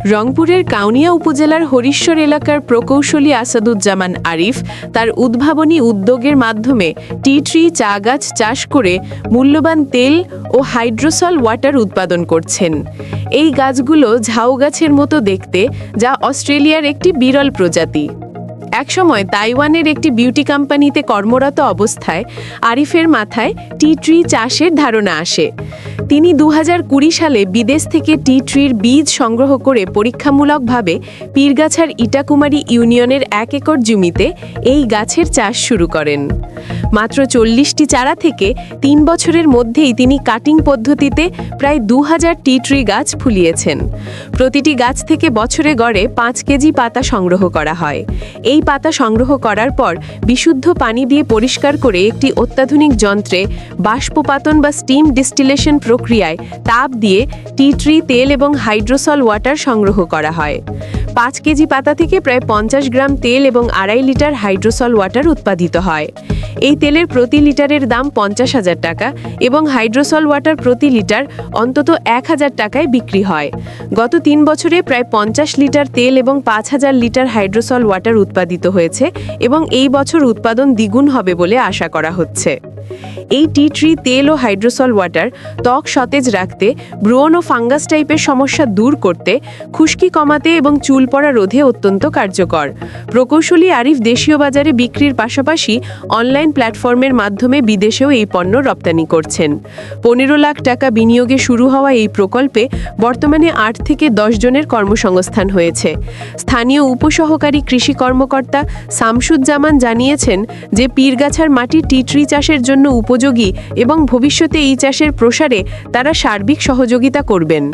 রংপুরের কাউনিয়া উপজেলার হরিশ্বর এলাকার প্রকৌশলী আসাদুজ্জামান আরিফ তার উদ্ভাবনী উদ্যোগের মাধ্যমে টি ট্রি চা গাছ চাষ করে মূল্যবান তেল ও হাইড্রোসল ওয়াটার উৎপাদন করছেন। এই গাছগুলো ঝাউ গাছের মতো দেখতে, যা অস্ট্রেলিয়ার একটি বিরল প্রজাতি। একসময় তাইওয়ানের একটি বিউটি কোম্পানিতে কর্মরত অবস্থায় আরিফের মাথায় টি ট্রি চাষের ধারণা আসে। তিনি 2020 সালে বিদেশ থেকে টি ট্রির বীজ সংগ্রহ করে পরীক্ষামূলকভাবে পীরগাছার ইটাকুমারী ইউনিয়নের 1 একর জমিতে এই গাছের চাষ শুরু করেন। মাত্র 40টি চারা থেকে 3 বছরের মধ্যেই তিনি কাটিং পদ্ধতিতে প্রায় 2000 টি ট্রি গাছ ফুলিয়েছেন। প্রতিটি গাছ থেকে বছরে গড়ে 5 কেজি পাতা সংগ্রহ করা হয়। এই পাতা সংগ্রহ করার পর বিশুদ্ধ পানি দিয়ে পরিষ্কার করে একটি অত্যাধুনিক যন্ত্রে বাষ্পপাতন বা স্টিম ডিস্টিলেশন প্রক্রিয়ায় তাপ দিয়ে টি ট্রি তেল এবং হাইড্রোসল ওয়াটার সংগ্রহ করা হয়। 5 কেজি পাতা থেকে প্রায় 50 গ্রাম তেল এবং 2.5 লিটার হাইড্রোসল ওয়াটার উৎপাদিত হয়। এই তেলের প্রতি লিটারের দাম 50,000 টাকা এবং হাইড্রোসল ওয়াটার প্রতি লিটার অন্তত 1000 টাকায় বিক্রি হয়। গত 3 বছরে প্রায় 50 লিটার তেল এবং 5000 লিটার হাইড্রোসল ওয়াটার উৎপাদিত হয়েছে এবং এই বছর উৎপাদন দ্বিগুণ হবে বলে আশা করা হচ্ছে। এই টি ট্রি তেল ও হাইড্রোসল ওয়াটার ত্বক সতেজ রাখতে, ব্রণ ও ফাঙ্গাস টাইপের সমস্যা দূর করতে, খুশকি কমাতে এবং চুল পড়া রোধে অত্যন্ত কার্যকর। প্রকৌশলী আরিফ দেশীয় বাজারে বিক্রির পাশাপাশি অনলাইন প্ল্যাটফর্মের মাধ্যমে বিদেশেও এই পণ্য রপ্তানি করছেন। 15 লাখ টাকা বিনিয়োগে শুরু হওয়া এই প্রকল্পে বর্তমানে 8 থেকে 10 জনের কর্মসংস্থান হয়েছে। স্থানীয় উপসহকারী কৃষি কর্মকর্তা শামসুজ্জামান জানিয়েছেন যে পীরগাছার মাটি টি ট্রি চাষের জন্য উপযোগী এবং ভবিষ্যতে এই চাষের প্রসারে তারা সার্বিক সহযোগিতা করবেন।